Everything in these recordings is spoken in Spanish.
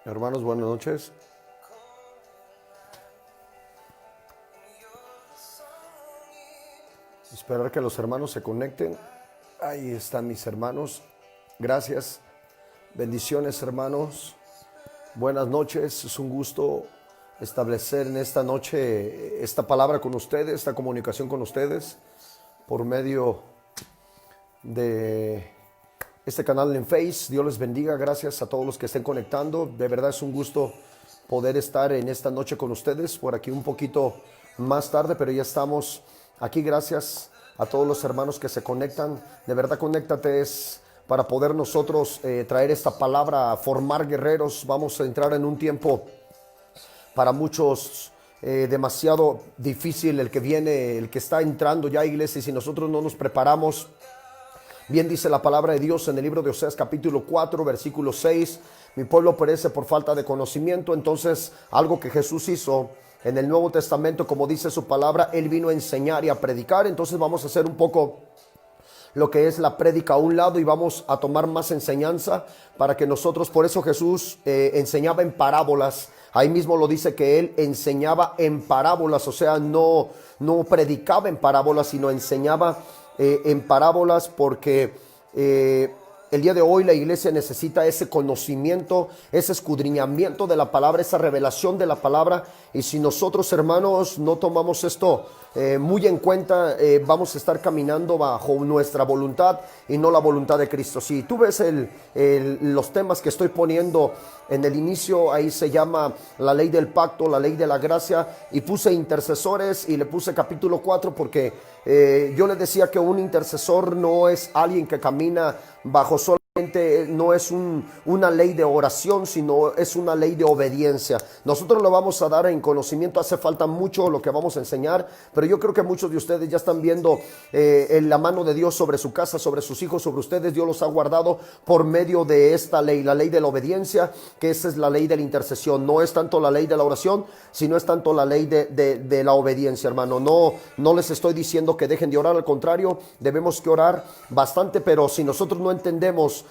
Hermanos, buenas noches. Esperar que los hermanos se conecten. Ahí están mis hermanos. Gracias. Bendiciones, hermanos. Buenas noches. Es un gusto establecer en esta noche esta palabra con ustedes, esta comunicación con ustedes por medio de este canal en Face. Dios les bendiga. Gracias a todos los que estén conectando. De verdad es un gusto poder estar en esta noche con ustedes. Por aquí un poquito más tarde, pero ya estamos aquí. Gracias a todos los hermanos que se conectan. De verdad, conéctate, es para poder nosotros traer esta palabra, formar guerreros. Vamos a entrar en un tiempo para muchos demasiado difícil, el que viene, el que está entrando ya a iglesia, y si nosotros no nos preparamos. Bien dice la palabra de Dios en el libro de Oseas capítulo 4 versículo 6, mi pueblo perece por falta de conocimiento. Entonces, algo que Jesús hizo en el Nuevo Testamento, como dice su palabra, Él vino a enseñar y a predicar. Entonces vamos a hacer un poco lo que es la prédica a un lado y vamos a tomar más enseñanza para que nosotros, por eso Jesús enseñaba en parábolas. Ahí mismo lo dice que Él enseñaba en parábolas, o sea, no predicaba en parábolas, sino enseñaba en parábolas, porque el día de hoy la iglesia necesita ese conocimiento, ese escudriñamiento de la palabra, esa revelación de la palabra. Y si nosotros, hermanos, no tomamos esto muy en cuenta, vamos a estar caminando bajo nuestra voluntad y no la voluntad de Cristo. Si tú ves los temas que estoy poniendo en el inicio, ahí se llama la ley del pacto, la ley de la gracia, y puse intercesores y le puse capítulo 4 porque yo le decía que un intercesor no es alguien que camina bajo solamente, no es una ley de oración, sino es una ley de obediencia. Nosotros lo vamos a dar en conocimiento. Hace falta mucho lo que vamos a enseñar, pero yo creo que muchos de ustedes ya están viendo la mano de Dios sobre su casa, sobre sus hijos, sobre ustedes. Dios los ha guardado por medio de esta ley, la ley de la obediencia, que esa es la ley de la intercesión. No es tanto la ley de la oración, sino es tanto la ley de la obediencia, hermano. No les estoy diciendo que dejen de orar, al contrario, debemos que orar bastante, pero si nosotros no entendemos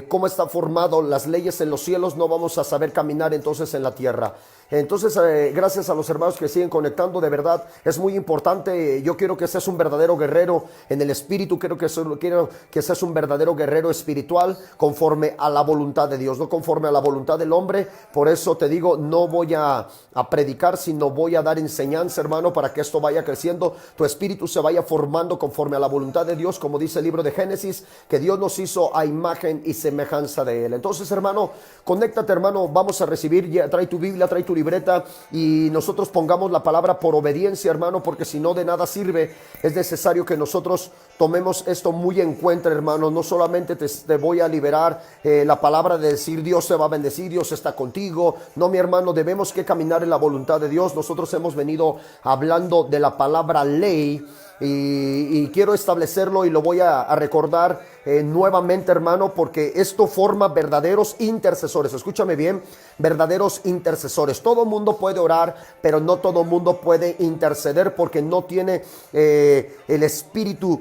cómo están formadas las leyes en los cielos, no vamos a saber caminar entonces en la tierra. Entonces, gracias a los hermanos que siguen conectando. De verdad es muy importante. Yo quiero que seas un verdadero guerrero en el espíritu. Quiero que seas un verdadero guerrero espiritual conforme a la voluntad de Dios, no conforme a la voluntad del hombre. Por eso te digo, no voy a predicar, sino voy a dar enseñanza, hermano, para que esto vaya creciendo, tu espíritu se vaya formando conforme a la voluntad de Dios, como dice el libro de Génesis, que Dios nos hizo a imagen y semejanza de Él. Entonces, hermano, conéctate, hermano. Vamos a recibir. Ya, trae tu Biblia, trae tu libreta, y nosotros pongamos la palabra por obediencia, hermano, porque si no, de nada sirve. Es necesario que nosotros tomemos esto muy en cuenta, hermano. No solamente te voy a liberar la palabra de decir Dios te va a bendecir, Dios está contigo. No, mi hermano, debemos que caminar en la voluntad de Dios. Nosotros hemos venido hablando de la palabra ley, y quiero establecerlo y lo voy a recordar nuevamente, hermano, porque esto forma verdaderos intercesores. Escúchame bien, verdaderos intercesores. Todo mundo puede orar, pero no todo mundo puede interceder, porque no tiene el espíritu,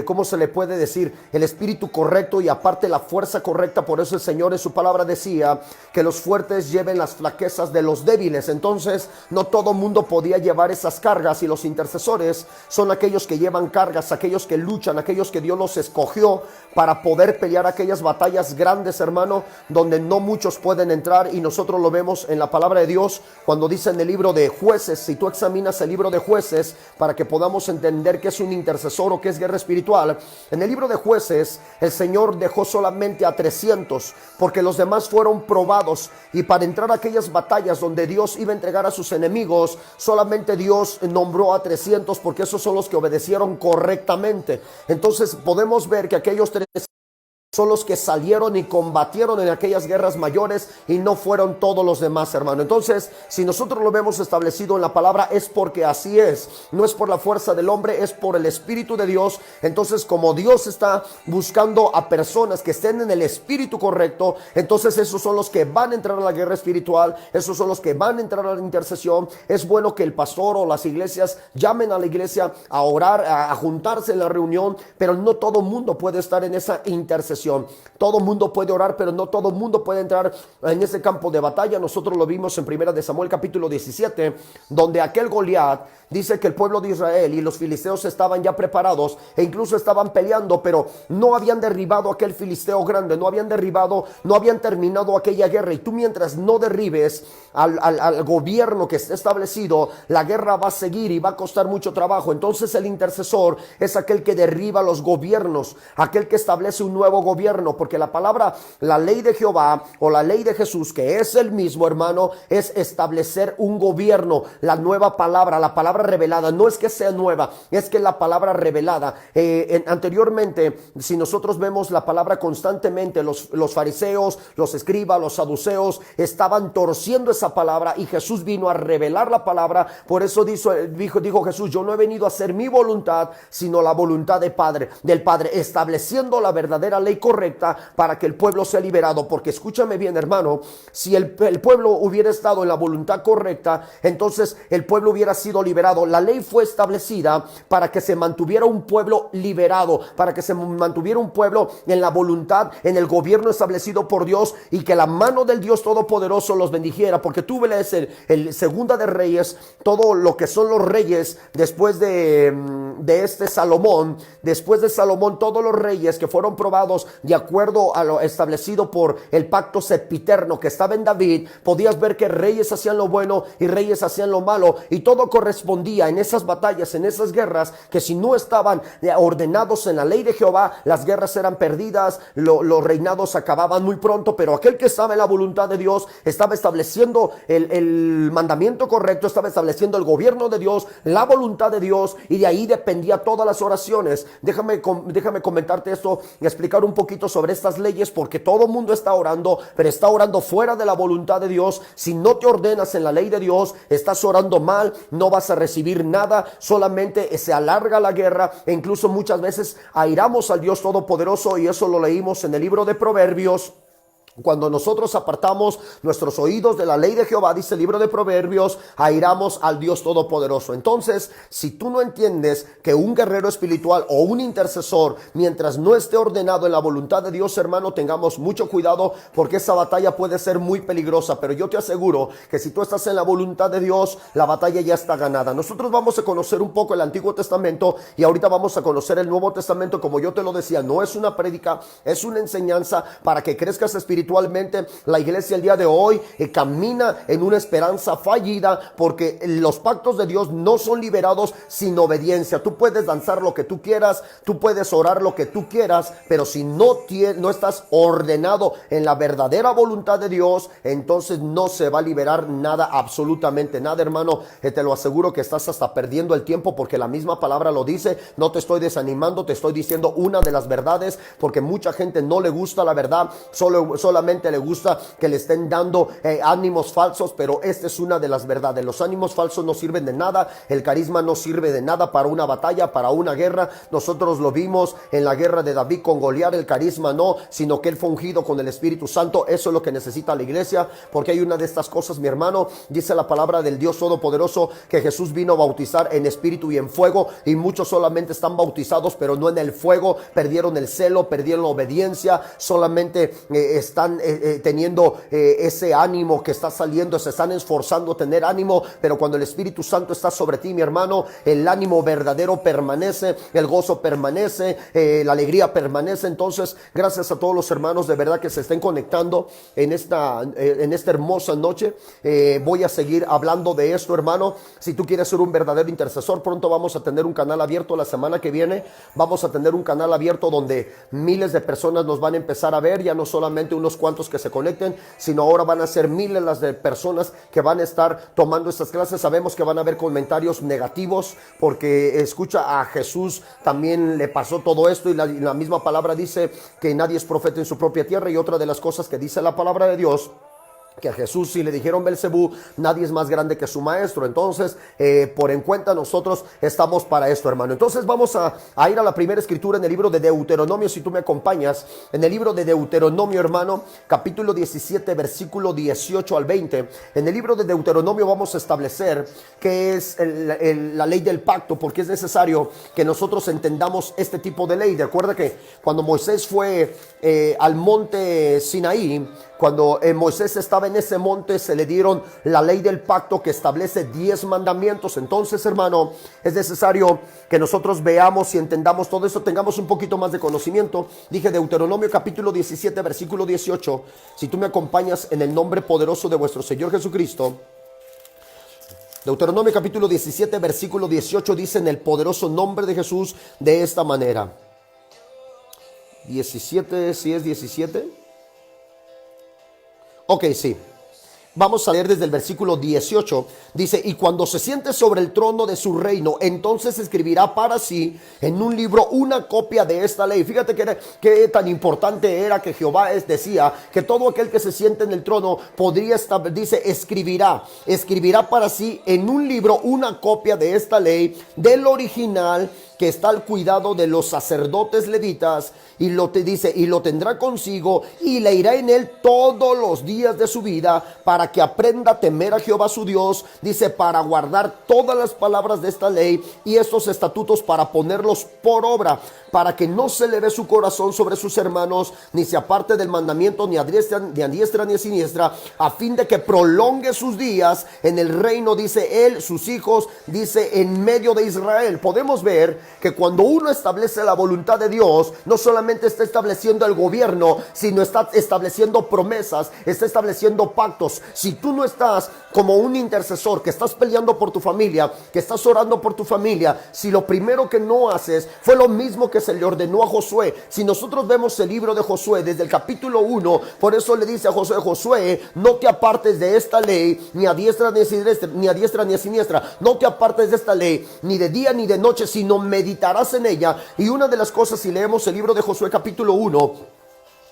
¿cómo se le puede decir? El espíritu correcto, y aparte la fuerza correcta. Por eso el Señor en su palabra decía que los fuertes lleven las flaquezas de los débiles. Entonces, no todo mundo podía llevar esas cargas, y los intercesores son aquellos que llevan cargas, aquellos que luchan, aquellos que Dios los escogió para poder pelear aquellas batallas grandes, hermano, donde no muchos pueden entrar. Y nosotros lo vemos en la palabra de Dios cuando dice en el libro de Jueces. Si tú examinas el libro de Jueces para que podamos entender qué es un intercesor o qué es guerra espiritual, en el libro de Jueces el Señor dejó solamente a 300, porque los demás fueron probados, y para entrar a aquellas batallas donde Dios iba a entregar a sus enemigos, solamente Dios nombró a 300, porque esos son los que obedecieron correctamente. Entonces podemos ver que aquellos 300 son los que salieron y combatieron en aquellas guerras mayores, y no fueron todos los demás, hermano. Entonces, si nosotros lo vemos establecido en la palabra, es porque así es. No es por la fuerza del hombre, es por el Espíritu de Dios. Entonces, como Dios está buscando a personas que estén en el espíritu correcto, entonces esos son los que van a entrar a la guerra espiritual, esos son los que van a entrar a la intercesión. Es bueno que el pastor o las iglesias llamen a la iglesia a orar, a juntarse en la reunión, pero no todo mundo puede estar en esa intercesión. intercesión. Todo mundo puede orar, pero no todo mundo puede entrar en ese campo de batalla. Nosotros lo vimos en 1 de Samuel capítulo 17, donde aquel Goliat dice que el pueblo de Israel y los filisteos estaban ya preparados e incluso estaban peleando, pero no habían derribado aquel filisteo grande, no habían derribado, no habían terminado aquella guerra. Y tú, mientras no derribes al gobierno que está establecido, la guerra va a seguir y va a costar mucho trabajo. Entonces el intercesor es aquel que derriba los gobiernos, aquel que establece un nuevo gobierno, porque la palabra, la ley de Jehová o la ley de Jesús, que es el mismo, hermano, es establecer un gobierno. La nueva palabra, la palabra revelada, no es que sea nueva, es que la palabra revelada. Anteriormente, si nosotros vemos la palabra constantemente, los fariseos, los escribas, los saduceos estaban torciendo esa palabra, y Jesús vino a revelar la palabra. Por eso dijo Jesús: yo no he venido a hacer mi voluntad, sino la voluntad del Padre, estableciendo la verdadera ley correcta para que el pueblo sea liberado. Porque escúchame bien, hermano, si el pueblo hubiera estado en la voluntad correcta, entonces el pueblo hubiera sido liberado. La ley fue establecida para que se mantuviera un pueblo liberado, para que se mantuviera un pueblo en la voluntad, en el gobierno establecido por Dios, y que la mano del Dios Todopoderoso los bendijera. Porque tú lees el Segunda de Reyes, todo lo que son los reyes después de este Salomón. Después de Salomón, todos los reyes que fueron probados de acuerdo a lo establecido por el pacto sempiterno que estaba en David, podías ver que reyes hacían lo bueno y reyes hacían lo malo, y todo correspondía en esas batallas, en esas guerras, que si no estaban ordenados en la ley de Jehová, las guerras eran perdidas, los reinados acababan muy pronto. Pero aquel que estaba en la voluntad de Dios estaba estableciendo el mandamiento correcto, estaba estableciendo el gobierno de Dios, la voluntad de Dios, y de ahí dependía todas las oraciones. Déjame comentarte esto y explicar un poquito sobre estas leyes, porque todo el mundo está orando, pero está orando fuera de la voluntad de Dios. Si no te ordenas en la ley de Dios, estás orando mal, no vas a recibir nada, solamente se alarga la guerra, e incluso muchas veces airamos al Dios Todopoderoso. Y eso lo leímos en el libro de Proverbios. Cuando nosotros apartamos nuestros oídos de la ley de Jehová, dice el libro de Proverbios, airamos al Dios Todopoderoso. Entonces, si tú no entiendes que un guerrero espiritual o un intercesor, mientras no esté ordenado en la voluntad de Dios, hermano, tengamos mucho cuidado, porque esa batalla puede ser muy peligrosa. Pero yo te aseguro que si tú estás en la voluntad de Dios, la batalla ya está ganada. Nosotros vamos a conocer un poco el Antiguo Testamento, y ahorita vamos a conocer el Nuevo Testamento. Como yo te lo decía, no es una prédica, es una enseñanza para que crezcas espiritualmente. La iglesia el día de hoy camina en una esperanza fallida, porque los pactos de Dios no son liberados sin obediencia. Tú puedes danzar lo que tú quieras, tú puedes orar lo que tú quieras, pero si no estás ordenado en la verdadera voluntad de Dios, entonces no se va a liberar nada, absolutamente nada, hermano. Te lo aseguro que estás hasta perdiendo el tiempo, porque la misma palabra lo dice. No te estoy desanimando, te estoy diciendo una de las verdades, porque mucha gente no le gusta la verdad, solamente le gusta que le estén dando ánimos falsos. Pero esta es una de las verdades. Los ánimos falsos no sirven de nada, el carisma no sirve de nada para una batalla, para una guerra. Nosotros lo vimos en la guerra de David con Goliat, el carisma no, sino que él fue ungido con el Espíritu Santo. Eso es lo que necesita la iglesia, porque hay una de estas cosas, mi hermano. Dice la palabra del Dios Todopoderoso que Jesús vino a bautizar en espíritu y en fuego, y muchos solamente están bautizados, pero no en el fuego. Perdieron el celo, perdieron la obediencia, solamente están teniendo ese ánimo que está saliendo, se están esforzando a tener ánimo. Pero cuando el Espíritu Santo está sobre ti, mi hermano, el ánimo verdadero permanece, el gozo permanece, la alegría permanece. Entonces, gracias a todos los hermanos de verdad que se estén conectando en esta hermosa noche. Voy a seguir hablando de esto, hermano. Si tú quieres ser un verdadero intercesor, pronto vamos a tener un canal abierto. La semana que viene vamos a tener un canal abierto donde miles de personas nos van a empezar a ver, ya no solamente unos cuantos que se conecten, sino ahora van a ser miles las de personas que van a estar tomando estas clases. Sabemos que van a haber comentarios negativos, porque escucha, a Jesús también le pasó todo esto, y la misma palabra dice que nadie es profeta en su propia tierra. Y otra de las cosas que dice la palabra de Dios que a Jesús, si le dijeron Belcebú, nadie es más grande que su maestro. Entonces, por en cuenta, nosotros estamos para esto, hermano. Entonces vamos a ir a la primera escritura en el libro de Deuteronomio, si tú me acompañas, en el libro de Deuteronomio, hermano, capítulo 17, versículo 18 al 20. En el libro de Deuteronomio vamos a establecer qué es la ley del pacto, porque es necesario que nosotros entendamos este tipo de ley. Recuerda que cuando Moisés fue al monte Sinaí, cuando Moisés estaba en ese monte, se le dieron la ley del pacto que establece 10 mandamientos. Entonces, hermano, es necesario que nosotros veamos y entendamos todo eso, tengamos un poquito más de conocimiento. Dije Deuteronomio capítulo 17, versículo 18. Si tú me acompañas en el nombre poderoso de vuestro Señor Jesucristo. Deuteronomio capítulo 17, versículo 18 dice en el poderoso nombre de Jesús de esta manera. 17, ¿sí es 17? Ok, sí. Vamos a leer desde el versículo 18. Dice, y cuando se siente sobre el trono de su reino, entonces escribirá para sí en un libro una copia de esta ley. Fíjate que tan importante era que Jehová decía que todo aquel que se siente en el trono podría estar, dice, escribirá para sí en un libro una copia de esta ley del original que está al cuidado de los sacerdotes levitas, y lo tendrá consigo y leerá en él todos los días de su vida, para que aprenda a temer a Jehová su Dios, dice, para guardar todas las palabras de esta ley y estos estatutos, para ponerlos por obra, para que no se le ve su corazón sobre sus hermanos, ni se aparte del mandamiento ni a diestra ni a siniestra, a fin de que prolongue sus días en el reino, dice él, sus hijos, dice, en medio de Israel. Podemos ver que cuando uno establece la voluntad de Dios, no solamente está estableciendo el gobierno, sino está estableciendo promesas, está estableciendo pactos. Si tú no estás como un intercesor, que estás peleando por tu familia, que estás orando por tu familia, si lo primero que no haces fue lo mismo que se le ordenó a Josué. Si nosotros vemos el libro de Josué desde el capítulo 1, por eso le dice a Josué, Josué, no te apartes de esta ley, ni a diestra ni a siniestra, no te apartes de esta ley, ni de día ni de noche, sino meditarás en ella. Y una de las cosas, si leemos el libro de Josué capítulo 1,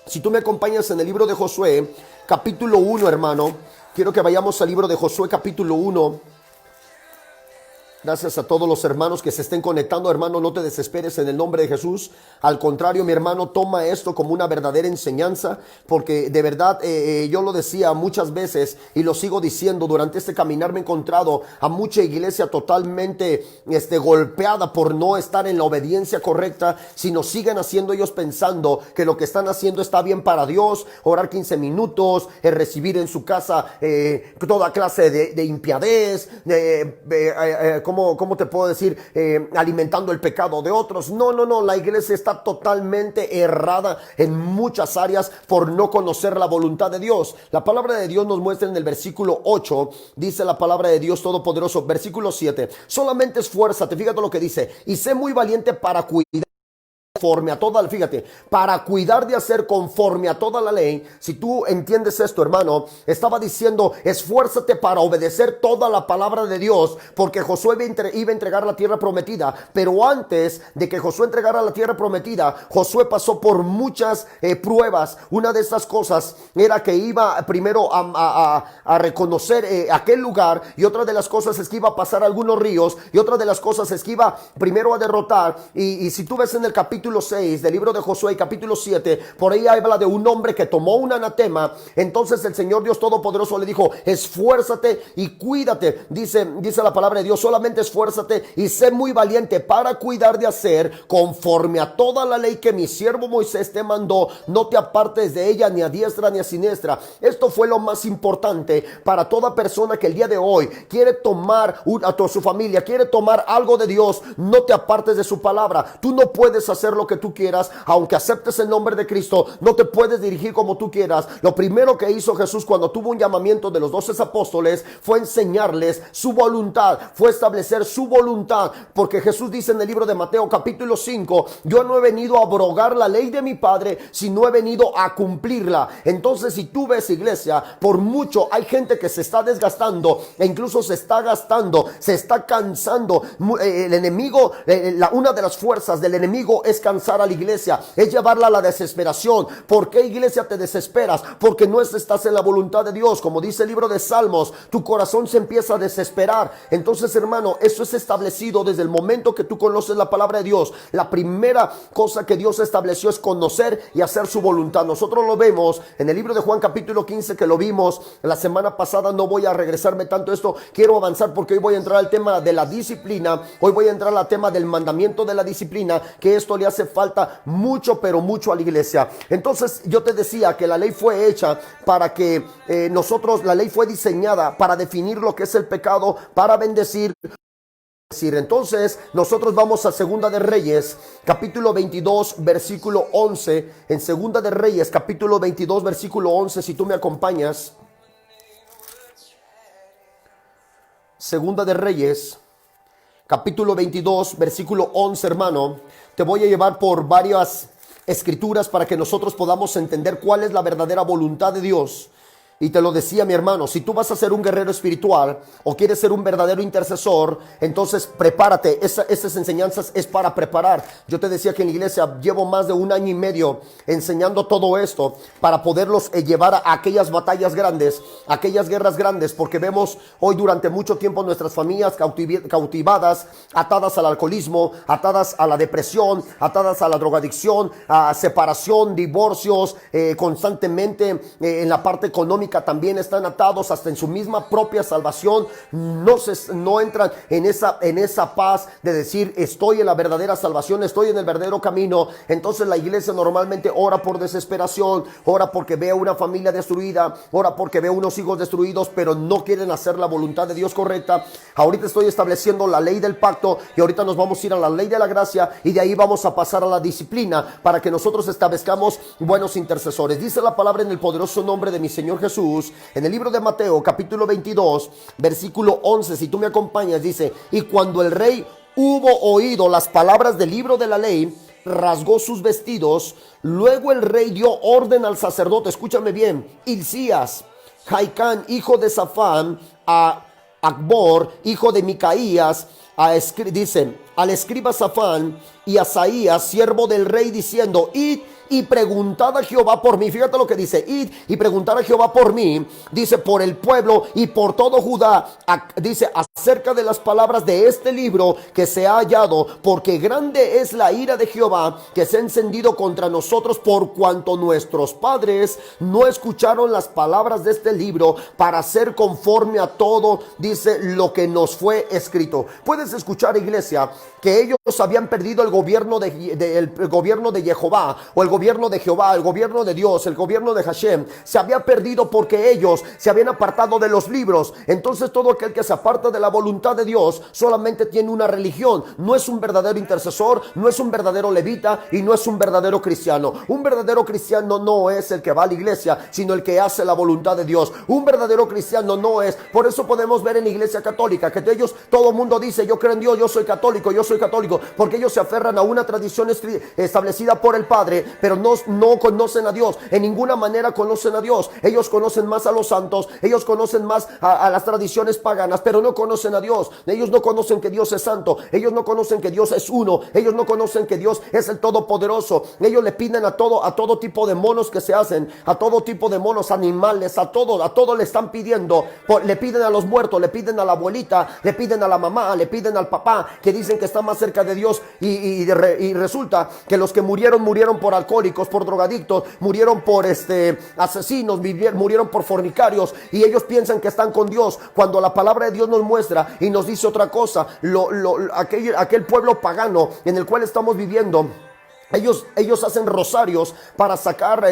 si tú me acompañas en el libro de Josué capítulo 1, hermano, quiero que vayamos al libro de Josué capítulo 1. Gracias a todos los hermanos que se estén conectando. Hermano, no te desesperes en el nombre de Jesús. Al contrario, mi hermano, toma esto como una verdadera enseñanza, porque de verdad yo lo decía muchas veces y lo sigo diciendo. Durante este caminar me he encontrado a mucha iglesia totalmente golpeada por no estar en la obediencia correcta, sino siguen haciendo ellos pensando que lo que están haciendo está bien para Dios. Orar 15 minutos, recibir en su casa toda clase de impiadez, ¿cómo te puedo decir? Alimentando el pecado de otros. No, la iglesia está totalmente errada en muchas áreas por no conocer la voluntad de Dios. La palabra de Dios nos muestra en el versículo 8, dice la palabra de Dios Todopoderoso, versículo 7, solamente esfuérzate, fíjate lo que dice, y sé muy valiente para cuidar conforme a toda, fíjate, para cuidar de hacer conforme a toda la ley. Si tú entiendes esto, hermano, estaba diciendo, esfuérzate para obedecer toda la palabra de Dios, porque Josué iba a entregar la tierra prometida, pero antes de que Josué entregara la tierra prometida, Josué pasó por muchas pruebas. Una de estas cosas era que iba primero a reconocer aquel lugar, y otra de las cosas es que iba a pasar algunos ríos, y otra de las cosas es que iba primero a derrotar, y si tú ves en el capítulo 6 del libro de Josué, capítulo 7, por ahí habla de un hombre que tomó un anatema. Entonces el Señor Dios Todopoderoso le dijo, esfuérzate y cuídate, dice la palabra de Dios, solamente esfuérzate y sé muy valiente para cuidar de hacer conforme a toda la ley que mi siervo Moisés te mandó, no te apartes de ella ni a diestra ni a siniestra. Esto fue lo más importante para toda persona que el día de hoy quiere tomar a toda su familia, quiere tomar algo de Dios. No te apartes de su palabra. Tú no puedes hacer lo que tú quieras, aunque aceptes el nombre de Cristo, no te puedes dirigir como tú quieras. Lo primero que hizo Jesús cuando tuvo un llamamiento de los 12 apóstoles fue enseñarles su voluntad, fue establecer su voluntad, porque Jesús dice en el libro de Mateo capítulo 5, yo no he venido a abrogar la ley de mi Padre, sino he venido a cumplirla. Entonces, si tú ves, iglesia, por mucho hay gente que se está desgastando e incluso se está gastando, se está cansando. El enemigo, una de las fuerzas del enemigo es cansar a la iglesia, es llevarla a la desesperación. ¿Por qué, iglesia, te desesperas? Porque no estás en la voluntad de Dios. Como dice el libro de Salmos, tu corazón se empieza a desesperar. Entonces, hermano, eso es establecido desde el momento que tú conoces la palabra de Dios. La primera cosa que Dios estableció es conocer y hacer su voluntad. Nosotros lo vemos en el libro de Juan capítulo 15, que lo vimos la semana pasada. No voy a regresarme tanto a esto, quiero avanzar porque hoy voy a entrar al tema de la disciplina. Hoy voy a entrar al tema del mandamiento de la disciplina, que esto le hace falta mucho, pero mucho a la iglesia. Entonces yo te decía que la ley fue hecha para que la ley fue diseñada para definir lo que es el pecado, para bendecir. Entonces nosotros vamos a Segunda de Reyes capítulo 22 versículo 11. En Segunda de Reyes capítulo 22 versículo 11, si tú me acompañas. Segunda de Reyes capítulo 22 versículo 11, hermano. Te voy a llevar por varias escrituras para que nosotros podamos entender cuál es la verdadera voluntad de Dios. Y te lo decía, mi hermano, si tú vas a ser un guerrero espiritual o quieres ser un verdadero intercesor, entonces prepárate. Esas enseñanzas es para preparar. Yo te decía que en la iglesia llevo más de 1 año y medio enseñando todo esto para poderlos llevar a aquellas batallas grandes, aquellas guerras grandes, porque vemos hoy durante mucho tiempo nuestras familias cautivadas, atadas al alcoholismo, atadas a la depresión, atadas a la drogadicción, a separación, divorcios, constantemente en la parte económica también están atados, hasta en su misma propia salvación no entran en esa paz de decir estoy en la verdadera salvación, estoy en el verdadero camino. Entonces la iglesia normalmente ora por desesperación, ora porque ve a una familia destruida, ora porque ve a unos hijos destruidos, pero no quieren hacer la voluntad de Dios correcta. Ahorita estoy estableciendo la ley del pacto y ahorita nos vamos a ir a la ley de la gracia, y de ahí vamos a pasar a la disciplina para que nosotros establezcamos buenos intercesores. Dice la palabra en el poderoso nombre de mi Señor Jesús, en el libro de Mateo capítulo 22 versículo 11, si tú me acompañas, dice: y cuando el rey hubo oído las palabras del libro de la ley, rasgó sus vestidos. Luego el rey dio orden al sacerdote, escúchame bien, Hilcías, Jaicán, hijo de Safán, a Acbor, hijo de Micaías, dice, al escriba Safán y a Asaías, siervo del rey, diciendo: id y preguntad a Jehová por mí. Fíjate lo que dice: id y preguntad a Jehová por mí, dice, por el pueblo y por todo Judá, dice, acerca de las palabras de este libro que se ha hallado, porque grande es la ira de Jehová que se ha encendido contra nosotros, por cuanto nuestros padres no escucharon las palabras de este libro para hacer conforme a todo, dice, lo que nos fue escrito. Puedes escuchar, iglesia, que ellos habían perdido el gobierno el gobierno de Jehová, o el gobierno de Jehová, el gobierno de Dios, el gobierno de Hashem. Se había perdido porque ellos se habían apartado de los libros. Entonces todo aquel que se aparta de la voluntad de Dios solamente tiene una religión. No es un verdadero intercesor, no es un verdadero levita y no es un verdadero cristiano. Un verdadero cristiano no es el que va a la iglesia, sino el que hace la voluntad de Dios. Un verdadero cristiano no es. Por eso podemos ver en la iglesia católica que de ellos todo el mundo dice: yo creo en Dios, yo soy católico, porque ellos se aferran a una tradición establecida por el Padre, pero no conocen a Dios. En ninguna manera conocen a Dios. Ellos conocen más a los santos, ellos conocen más a las tradiciones paganas, pero no conocen a Dios. Ellos no conocen que Dios es santo, ellos no conocen que Dios es uno, ellos no conocen que Dios es el todopoderoso. Ellos le piden a todo tipo de monos que se hacen, a todo tipo de monos, animales, a todo le están pidiendo. Le piden a los muertos, le piden a la abuelita, le piden a la mamá, le piden al papá, que dicen que está más cerca de Dios, y resulta que los que murieron por alcohólicos, por drogadictos, murieron por asesinos, murieron por fornicarios, y ellos piensan que están con Dios, cuando la palabra de Dios nos muestra y nos dice otra cosa. Aquel pueblo pagano en el cual estamos viviendo, ellos hacen rosarios para sacar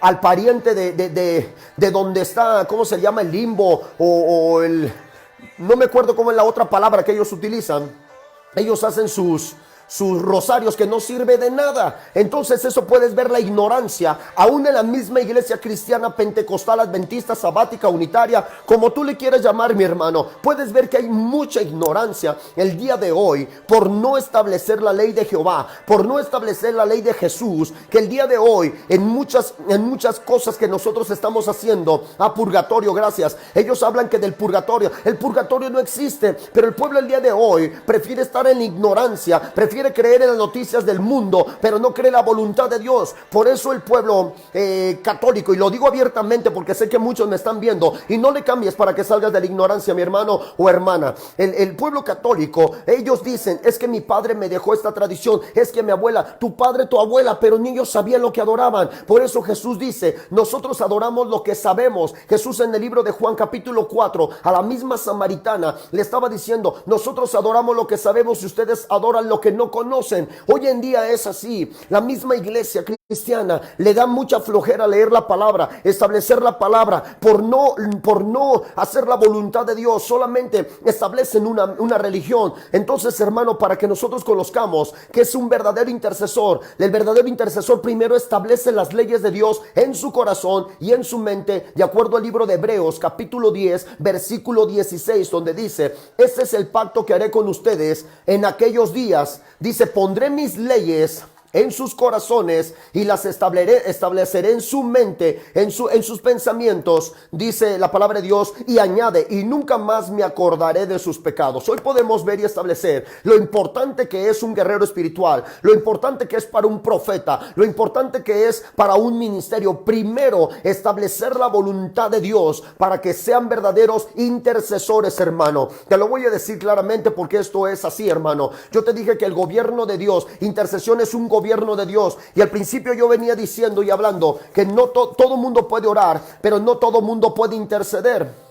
al pariente de donde está, ¿cómo se llama? El limbo, no me acuerdo cómo es la otra palabra que ellos utilizan. Ellos hacen sus rosarios que no sirve de nada. Entonces eso puedes ver la ignorancia aún en la misma iglesia cristiana, pentecostal, adventista, sabática, unitaria, como tú le quieras llamar, mi hermano. Puedes ver que hay mucha ignorancia el día de hoy por no establecer la ley de Jehová, por no establecer la ley de Jesús, que el día de hoy en muchas cosas que nosotros estamos haciendo, purgatorio, gracias, ellos hablan que del purgatorio. El purgatorio no existe, pero el pueblo el día de hoy prefiere estar en ignorancia, prefiere prefiere creer en las noticias del mundo, pero no cree la voluntad de Dios. Por eso el pueblo católico, y lo digo abiertamente porque sé que muchos me están viendo, y no le cambies para que salgas de la ignorancia, mi hermano o hermana. El pueblo católico, ellos dicen, es que mi padre me dejó esta tradición, es que mi abuela, tu padre, tu abuela, pero ni ellos sabían lo que adoraban. Por eso Jesús dice, nosotros adoramos lo que sabemos. Jesús en el libro de Juan capítulo 4, a la misma samaritana le estaba diciendo, nosotros adoramos lo que sabemos y ustedes adoran lo que no conocen. Hoy en día es así. La misma iglesia cristiana le da mucha flojera leer la palabra, establecer la palabra, por no hacer la voluntad de Dios, solamente establecen una religión. Entonces, hermano, para que nosotros conozcamos que es un verdadero intercesor, el verdadero intercesor primero establece las leyes de Dios en su corazón y en su mente, de acuerdo al libro de Hebreos capítulo 10 versículo 16, donde dice, este es el pacto que haré con ustedes en aquellos días, dice, pondré mis leyes en sus corazones y las estableceré en su mente, en sus pensamientos, dice la palabra de Dios, y añade, y nunca más me acordaré de sus pecados. Hoy podemos ver y establecer lo importante que es un guerrero espiritual, lo importante que es para un profeta, lo importante que es para un ministerio. Primero, establecer la voluntad de Dios para que sean verdaderos intercesores, hermano. Te lo voy a decir claramente porque esto es así, hermano. Yo te dije que el gobierno de Dios, intercesión es un gobierno de Dios, y al principio yo venía diciendo y hablando que no todo mundo puede orar, pero no todo mundo puede interceder.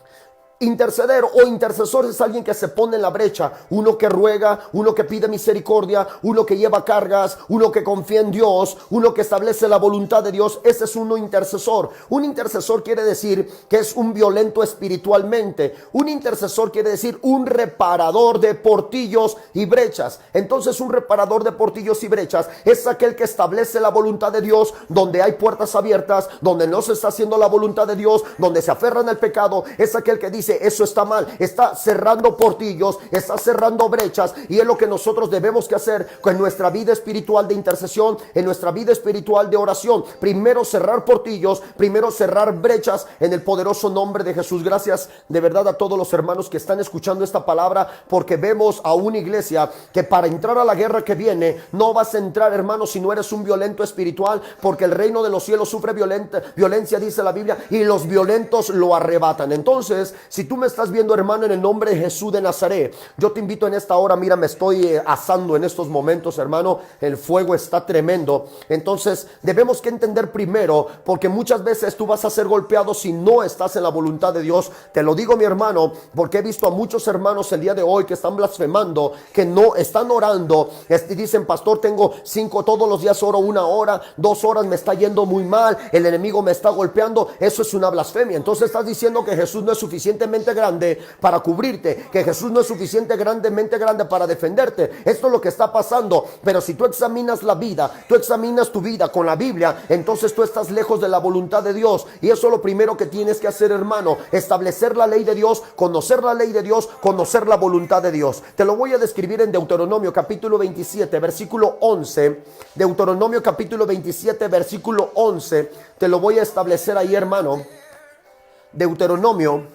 Interceder o intercesor es alguien que se pone en la brecha, uno que ruega, uno que pide misericordia, uno que lleva cargas, uno que confía en Dios, uno que establece la voluntad de Dios. Ese es uno intercesor. Un intercesor quiere decir que es un violento espiritualmente. Un intercesor quiere decir un reparador de portillos y brechas. Entonces, un reparador de portillos y brechas es aquel que establece la voluntad de Dios donde hay puertas abiertas, donde no se está haciendo la voluntad de Dios, donde se aferran al pecado. Es aquel que dice, eso está mal, está cerrando portillos, está cerrando brechas, y es lo que nosotros debemos que hacer con nuestra vida espiritual de intercesión, en nuestra vida espiritual de oración. Primero cerrar portillos, primero cerrar brechas en el poderoso nombre de Jesús. Gracias de verdad a todos los hermanos que están escuchando esta palabra, porque vemos a una iglesia que para entrar a la guerra que viene, no vas a entrar, hermano, si no eres un violento espiritual, porque el reino de los cielos sufre violencia, dice la Biblia, y los violentos lo arrebatan. Entonces, si tú me estás viendo, hermano, en el nombre de Jesús de Nazaret, yo te invito en esta hora. Mira, me estoy asando en estos momentos, hermano, el fuego está tremendo. Entonces debemos que entender primero, porque muchas veces tú vas a ser golpeado si no estás en la voluntad de Dios. Te lo digo, mi hermano, porque he visto a muchos hermanos el día de hoy que están blasfemando, que no están orando, dicen, pastor, tengo 5, todos los días oro 1 hora, 2 horas, me está yendo muy mal, el enemigo me está golpeando. Eso es una blasfemia. Entonces estás diciendo que Jesús no es suficientemente grande para cubrirte, que Jesús no es suficientemente grande para defenderte. Esto es lo que está pasando. Pero si tú examinas la vida, tú examinas tu vida con la Biblia, entonces tú estás lejos de la voluntad de Dios. Y eso es lo primero que tienes que hacer, hermano, establecer la ley de Dios, conocer la ley de Dios, conocer la voluntad de Dios. Te lo voy a describir en Deuteronomio capítulo 27 versículo 11. Deuteronomio capítulo 27 versículo 11, te lo voy a establecer ahí, hermano. Deuteronomio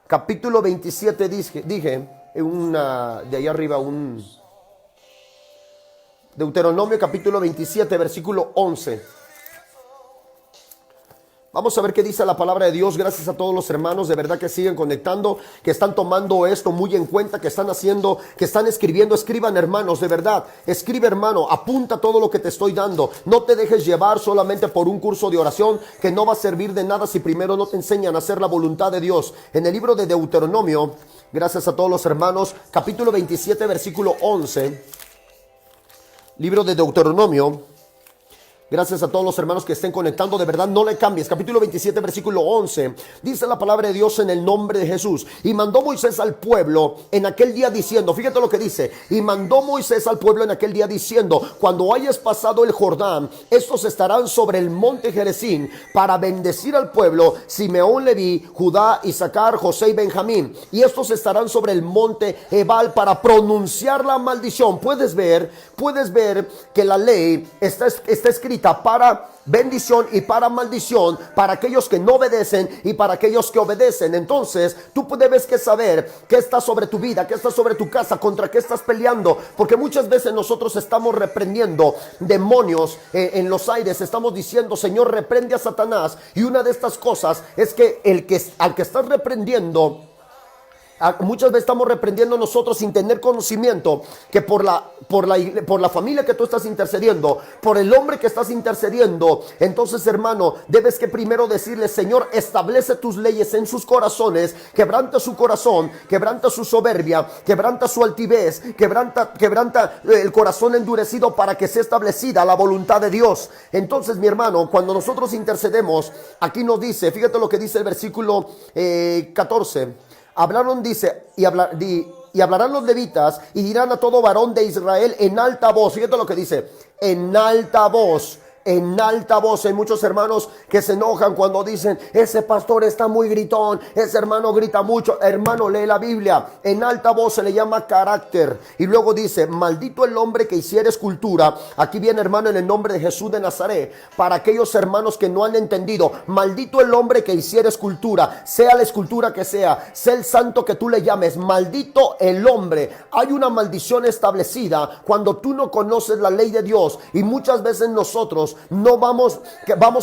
capítulo 27, dije de ahí arriba, Deuteronomio capítulo 27 versículo 11. Vamos a ver qué dice la palabra de Dios. Gracias a todos los hermanos de verdad que siguen conectando, que están tomando esto muy en cuenta, que están haciendo, que están escribiendo. Escriban, hermanos, de verdad. Escribe, hermano, apunta todo lo que te estoy dando. No te dejes llevar solamente por un curso de oración que no va a servir de nada si primero no te enseñan a hacer la voluntad de Dios. En el libro de Deuteronomio, gracias a todos los hermanos, capítulo 27 versículo 11. Libro de Deuteronomio. Gracias a todos los hermanos que estén conectando. De verdad, no le cambies. Capítulo 27, versículo 11. Dice la palabra de Dios en el nombre de Jesús. Y mandó Moisés al pueblo en aquel día diciendo, fíjate lo que dice. Y mandó Moisés al pueblo en aquel día diciendo, cuando hayas pasado el Jordán, estos estarán sobre el monte Gerizim para bendecir al pueblo, Simeón, Leví, Judá, Isaacar, José y Benjamín. Y estos estarán sobre el monte Ebal para pronunciar la maldición. Puedes ver que la ley está escrita habilita para bendición y para maldición, para aquellos que no obedecen y para aquellos que obedecen. Entonces tú debes que saber qué está sobre tu vida, qué está sobre tu casa, contra qué estás peleando, porque muchas veces nosotros estamos reprendiendo demonios en los aires, estamos diciendo: Señor, reprende a Satanás. Y una de estas cosas es que al que estás reprendiendo, muchas veces estamos reprendiendo nosotros sin tener conocimiento que por la familia que tú estás intercediendo, por el hombre que estás intercediendo. Entonces, hermano, debes que primero decirle: Señor, establece tus leyes en sus corazones, quebranta su corazón, quebranta su soberbia, quebranta su altivez, quebranta el corazón endurecido, para que sea establecida la voluntad de Dios. Entonces, mi hermano, cuando nosotros intercedemos, aquí nos dice, fíjate lo que dice el versículo 14. Hablaron, dice, y hablarán los levitas y dirán a todo varón de Israel en alta voz. Fíjate lo que dice: en alta voz. En alta voz. Hay muchos hermanos que se enojan cuando dicen: ese pastor está muy gritón, ese hermano grita mucho. Hermano, lee la Biblia. En alta voz se le llama carácter. Y luego dice: maldito el hombre que hiciera escultura. Aquí viene, hermano, en el nombre de Jesús de Nazaret, para aquellos hermanos que no han entendido: maldito el hombre que hiciera escultura, sea la escultura que sea el santo que tú le llames. Maldito el hombre. Hay una maldición establecida cuando tú no conoces la ley de Dios. Y muchas veces nosotros no vamos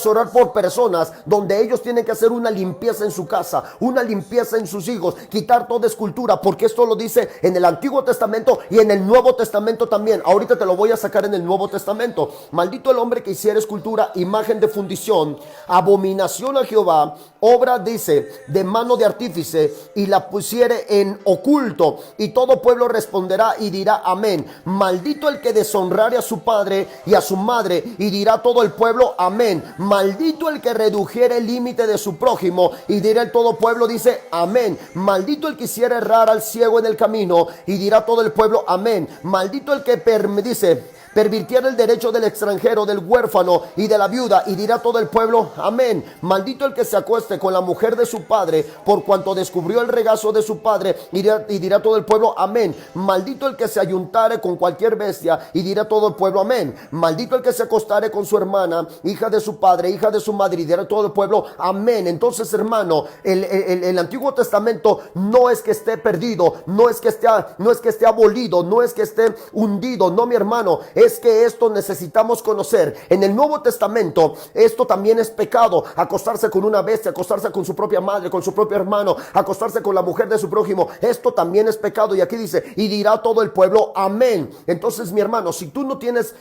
a orar por personas donde ellos tienen que hacer una limpieza en su casa, una limpieza en sus hijos, quitar toda escultura, porque esto lo dice en el Antiguo Testamento y en el Nuevo Testamento también. Ahorita te lo voy a sacar en el Nuevo Testamento. Maldito el hombre que hiciera escultura, imagen de fundición, abominación a Jehová, obra, dice, de mano de artífice, y la pusiere en oculto, y todo pueblo responderá y dirá amén. Maldito el que deshonrare a su padre y a su madre, y dirá todo el pueblo amén. Maldito el que redujere el límite de su prójimo, y dirá el todo pueblo, dice amén. Maldito el que hiciera errar al ciego en el camino, y dirá todo el pueblo amén. Maldito el que pervirtiera el derecho del extranjero, del huérfano y de la viuda, y dirá todo el pueblo amén. Maldito el que se acueste con la mujer de su padre, por cuanto descubrió el regazo de su padre, y dirá todo el pueblo amén. Maldito el que se ayuntare con cualquier bestia, y dirá todo el pueblo amén. Maldito el que se acostare con su hermana, hija de su padre, hija de su madre, y dirá todo el pueblo amén. Entonces, hermano, el Antiguo Testamento no es que esté perdido, no es que esté abolido, no es que esté hundido, no, mi hermano. Es que esto necesitamos conocer. En el Nuevo Testamento esto también es pecado: acostarse con una bestia, acostarse con su propia madre, con su propio hermano, acostarse con la mujer de su prójimo. Esto también es pecado. Y aquí dice: y dirá todo el pueblo amén. Entonces, mi hermano, si tú no tienes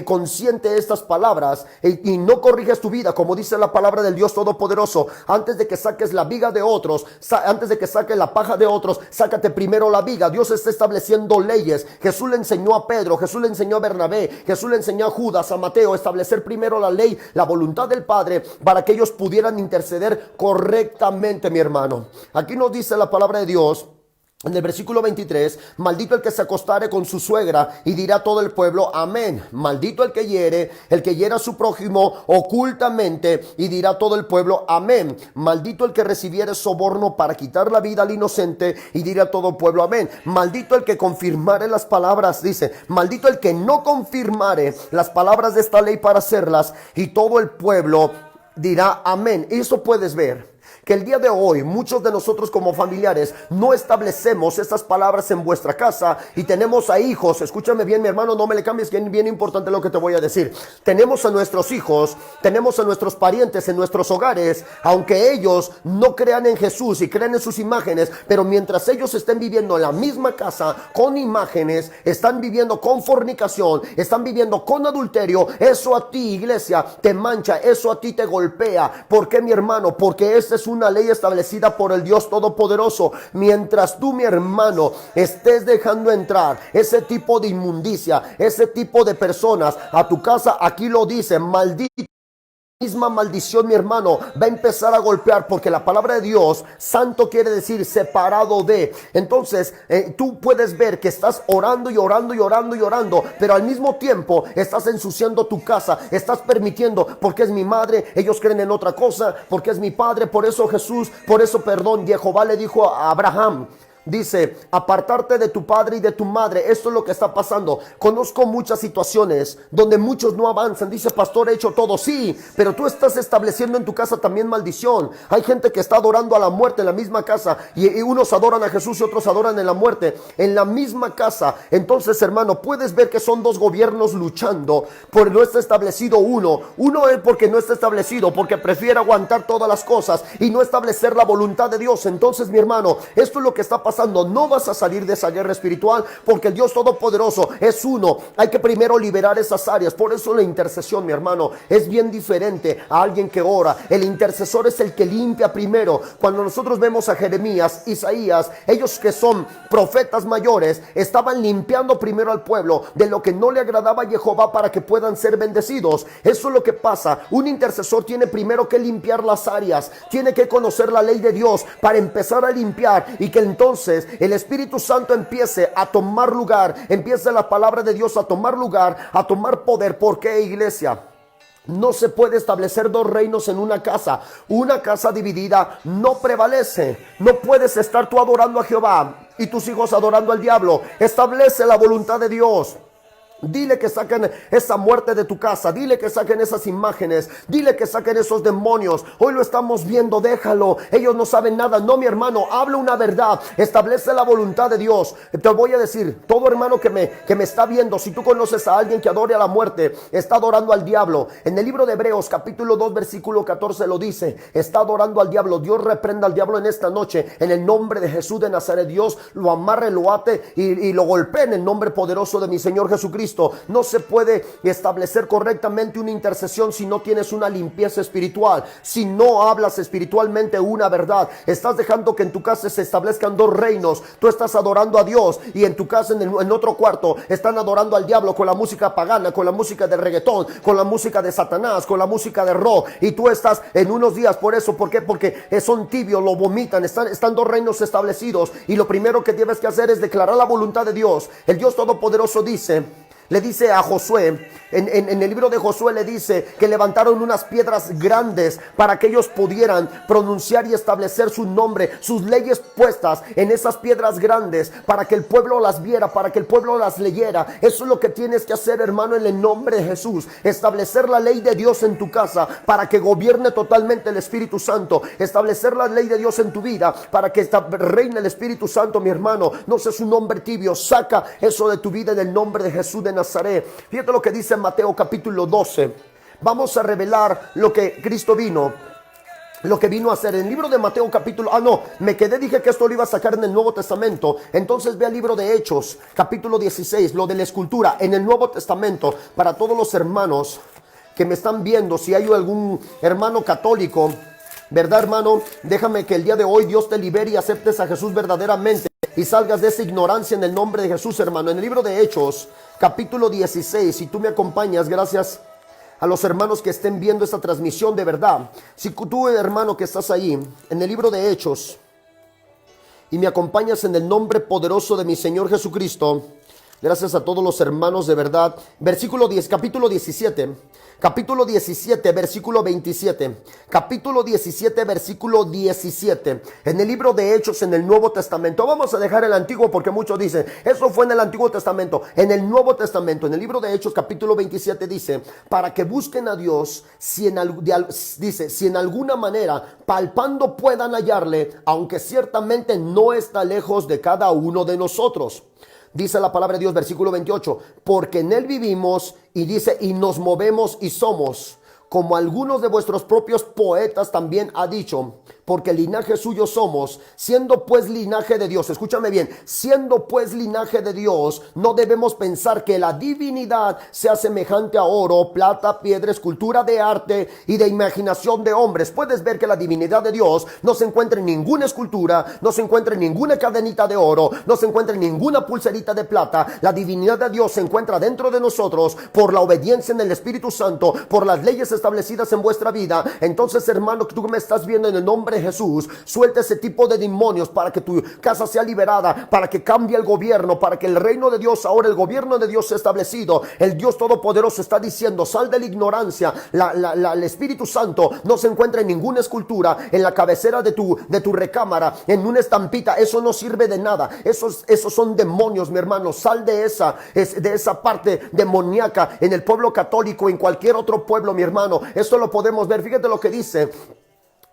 consciente estas palabras y no corriges tu vida, como dice la palabra del Dios Todopoderoso: antes de que saques la viga de otros, antes de que saques la paja de otros, sácate primero la viga. Dios está estableciendo leyes. Jesús le enseñó a Pedro, Jesús le enseñó a Bernabé, Jesús le enseñó a Judas, a Mateo, establecer primero la ley, la voluntad del Padre, para que ellos pudieran interceder correctamente, mi hermano. Aquí nos dice la palabra de Dios en el versículo 23: maldito el que se acostare con su suegra, y dirá todo el pueblo amén. Maldito el que hiere a su prójimo ocultamente, y dirá todo el pueblo amén. Maldito el que recibiere soborno para quitar la vida al inocente, y dirá todo el pueblo amén. Maldito el que confirmare las palabras, dice, maldito el que no confirmare las palabras de esta ley para hacerlas, y todo el pueblo dirá amén. Eso puedes ver que el día de hoy muchos de nosotros como familiares no establecemos estas palabras en vuestra casa, y tenemos a hijos. Escúchame bien, mi hermano, no me le cambies, que es bien importante lo que te voy a decir. Tenemos a nuestros hijos, tenemos a nuestros parientes en nuestros hogares, aunque ellos no crean en Jesús y crean en sus imágenes, pero mientras ellos estén viviendo en la misma casa con imágenes, están viviendo con fornicación, están viviendo con adulterio, eso a ti, iglesia, te mancha, eso a ti te golpea. ¿Por qué, mi hermano? Porque esta es una ley establecida por el Dios Todopoderoso. Mientras tú, mi hermano, estés dejando entrar ese tipo de inmundicia, ese tipo de personas a tu casa, aquí lo dice: maldito. Misma maldición, mi hermano, va a empezar a golpear, porque la palabra de Dios, santo, quiere decir separado de. Entonces tú puedes ver que estás orando y orando y orando y orando, pero al mismo tiempo estás ensuciando tu casa, estás permitiendo, porque es mi madre, ellos creen en otra cosa, porque es mi padre, por eso Jehová le dijo a Abraham: Dice, apartarte de tu padre y de tu madre. Esto es lo que está pasando. Conozco muchas situaciones donde muchos no avanzan. Dice, pastor, he hecho todo. Sí, pero tú estás estableciendo en tu casa también maldición. Hay gente que está adorando a la muerte en la misma casa, y unos adoran a Jesús y otros adoran en la muerte en la misma casa. Entonces, hermano, puedes ver que son dos gobiernos luchando, porque no está establecido uno. Uno es porque no está establecido, porque prefiere aguantar todas las cosas y no establecer la voluntad de Dios. Entonces, mi hermano, esto es lo que está pasando. No vas a salir de esa guerra espiritual, porque el Dios Todopoderoso es uno. Hay que primero liberar esas áreas. Por eso la intercesión, mi hermano, es bien diferente a alguien que ora. El intercesor es el que limpia primero. Cuando nosotros vemos a Jeremías, Isaías, ellos que son profetas mayores, estaban limpiando primero al pueblo de lo que no le agradaba a Jehová para que puedan ser bendecidos. Eso es lo que pasa. Un intercesor tiene primero que limpiar las áreas, tiene que conocer la ley de Dios para empezar a limpiar, y que entonces el Espíritu Santo empiece a tomar lugar, empiece la palabra de Dios a tomar lugar, a tomar poder. ¿Por qué, iglesia? No se puede establecer dos reinos en una casa. Una casa dividida no prevalece. No puedes estar tú adorando a Jehová y tus hijos adorando al diablo. Establece la voluntad de Dios. Dile que saquen esa muerte de tu casa. Dile que saquen esas imágenes. Dile que saquen esos demonios. Hoy lo estamos viendo, déjalo. Ellos no saben nada. No, mi hermano, habla una verdad. Establece la voluntad de Dios. Te voy a decir, todo hermano que me está viendo, si tú conoces a alguien que adore a la muerte, está adorando al diablo. En el libro de Hebreos, capítulo 2, versículo 14 lo dice. Está adorando al diablo. Dios reprenda al diablo en esta noche. En el nombre de Jesús de Nazaret, Dios lo amarre, lo ate y lo golpee en el nombre poderoso de mi Señor Jesucristo. No se puede establecer correctamente una intercesión si no tienes una limpieza espiritual, si no hablas espiritualmente una verdad. Estás dejando que en tu casa se establezcan dos reinos. Tú estás adorando a Dios, y en tu casa, en otro cuarto, están adorando al diablo con la música pagana, con la música de reggaetón, con la música de Satanás, con la música de rock. Y tú estás en unos días, por eso, ¿por qué? Porque son tibios, lo vomitan. Están dos reinos establecidos, y lo primero que tienes que hacer es declarar la voluntad de Dios. El Dios Todopoderoso le dice a Josué, en el libro de Josué le dice que levantaron unas piedras grandes para que ellos pudieran pronunciar y establecer su nombre, sus leyes puestas en esas piedras grandes, para que el pueblo las viera, para que el pueblo las leyera. Eso es lo que tienes que hacer, hermano, en el nombre de Jesús. Establecer la ley de Dios en tu casa para que gobierne totalmente el Espíritu Santo. Establecer la ley de Dios en tu vida para que reine el Espíritu Santo, mi hermano. No seas un hombre tibio. Saca eso de tu vida en el nombre de Jesús de Nazaret. Fíjate lo que dice en Mateo capítulo 12. Vamos a revelar lo que Cristo vino, lo que vino a hacer. En el libro de Mateo capítulo... dije que esto lo iba a sacar en el Nuevo Testamento. Entonces ve al libro de Hechos capítulo 16, lo de la escultura en el Nuevo Testamento. Para todos los hermanos que me están viendo, si hay algún hermano católico, ¿verdad, hermano? Déjame que el día de hoy Dios te libere y aceptes a Jesús verdaderamente y salgas de esa ignorancia en el nombre de Jesús, hermano. En el libro de Hechos capítulo 16, si tú me acompañas, gracias a los hermanos que estén viendo esta transmisión, de verdad. Si tú, hermano, que estás ahí en el libro de Hechos y me acompañas en el nombre poderoso de mi Señor Jesucristo, gracias a todos los hermanos, de verdad. Versículo 10, capítulo 17, versículo 27. Capítulo 17, versículo 17. En el libro de Hechos, en el Nuevo Testamento. Vamos a dejar el Antiguo porque muchos dicen, eso fue en el Antiguo Testamento. En el Nuevo Testamento, en el libro de Hechos, capítulo 27, dice, para que busquen a Dios, si en alguna manera, palpando, puedan hallarle, aunque ciertamente no está lejos de cada uno de nosotros. Dice la palabra de Dios, versículo 28, porque en él vivimos, y dice, y nos movemos y somos, como algunos de vuestros propios poetas también ha dicho, porque linaje suyo somos, siendo pues linaje de Dios. Escúchame bien, siendo pues linaje de Dios, no debemos pensar que la divinidad sea semejante a oro, plata, piedra, escultura de arte y de imaginación de hombres. Puedes ver que la divinidad de Dios no se encuentra en ninguna escultura, no se encuentra en ninguna cadenita de oro, no se encuentra en ninguna pulserita de plata. La divinidad de Dios se encuentra dentro de nosotros por la obediencia en el Espíritu Santo, por las leyes establecidas en vuestra vida. Entonces, hermano, que tú me estás viendo, en el nombre de Jesús, suelta ese tipo de demonios para que tu casa sea liberada, para que cambie el gobierno, para que el reino de Dios, ahora el gobierno de Dios sea establecido. El Dios Todopoderoso está diciendo: sal de la ignorancia. El Espíritu Santo no se encuentra en ninguna escultura, en la cabecera de tu recámara, en una estampita. Eso no sirve de nada. Esos son demonios, mi hermano. Sal de esa parte demoníaca en el pueblo católico, en cualquier otro pueblo, mi hermano. Esto lo podemos ver. Fíjate lo que dice.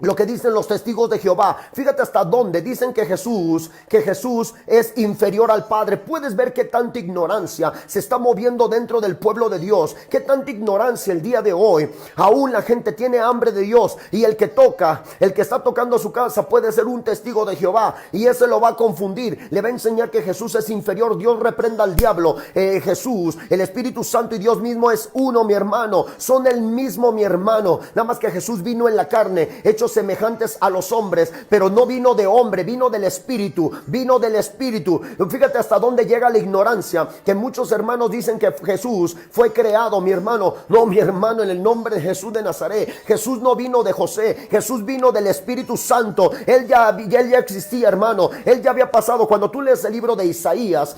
Lo que dicen los testigos de Jehová. Fíjate hasta dónde dicen que Jesús es inferior al Padre. Puedes ver qué tanta ignorancia se está moviendo dentro del pueblo de Dios. Qué tanta ignorancia el día de hoy. Aún la gente tiene hambre de Dios, y el que está tocando su casa puede ser un testigo de Jehová, y ese lo va a confundir. Le va a enseñar que Jesús es inferior. Dios reprenda al diablo. Jesús, el Espíritu Santo y Dios mismo es uno, mi hermano. Son el mismo, mi hermano. Nada más que Jesús vino en la carne, hecho semejantes a los hombres, pero no vino de hombre, vino del Espíritu. Fíjate hasta dónde llega la ignorancia, que muchos hermanos dicen que Jesús fue creado, mi hermano. No, mi hermano, en el nombre de Jesús de Nazaret, Jesús no vino de José, Jesús vino del Espíritu Santo. Él ya existía, hermano. Él ya había pasado. Cuando tú lees el libro de Isaías,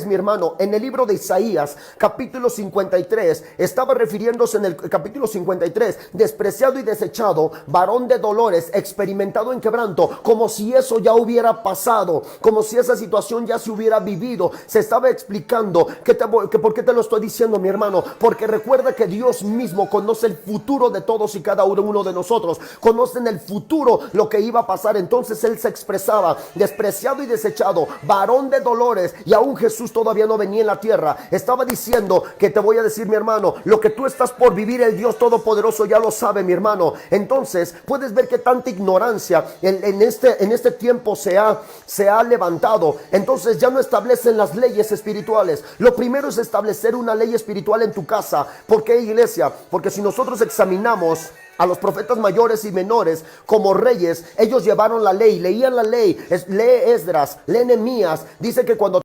mi hermano, en el libro de Isaías, capítulo 53, estaba refiriéndose en el capítulo 53, despreciado y desechado, varón de dolores, experimentado en quebranto, como si eso ya hubiera pasado, como si esa situación ya se hubiera vivido. Se estaba explicando que ¿por qué te lo estoy diciendo, mi hermano? Porque recuerda que Dios mismo conoce el futuro de todos y cada uno de nosotros. Conoce en el futuro lo que iba a pasar. Entonces Él se expresaba: despreciado y desechado, varón de dolores. Y aún Jesús todavía no venía en la tierra. Estaba diciendo que te voy a decir, mi hermano, lo que tú estás por vivir, el Dios Todopoderoso ya lo sabe, mi hermano. Entonces puedes ver que tanta ignorancia en este tiempo se ha levantado. Entonces ya no establecen las leyes espirituales. Lo primero es establecer una ley espiritual en tu casa. ¿Por qué, iglesia? Porque si nosotros examinamos a los profetas mayores y menores como reyes, ellos llevaron la ley, leían la ley. Lee Esdras, lee Nehemías. Dice que cuando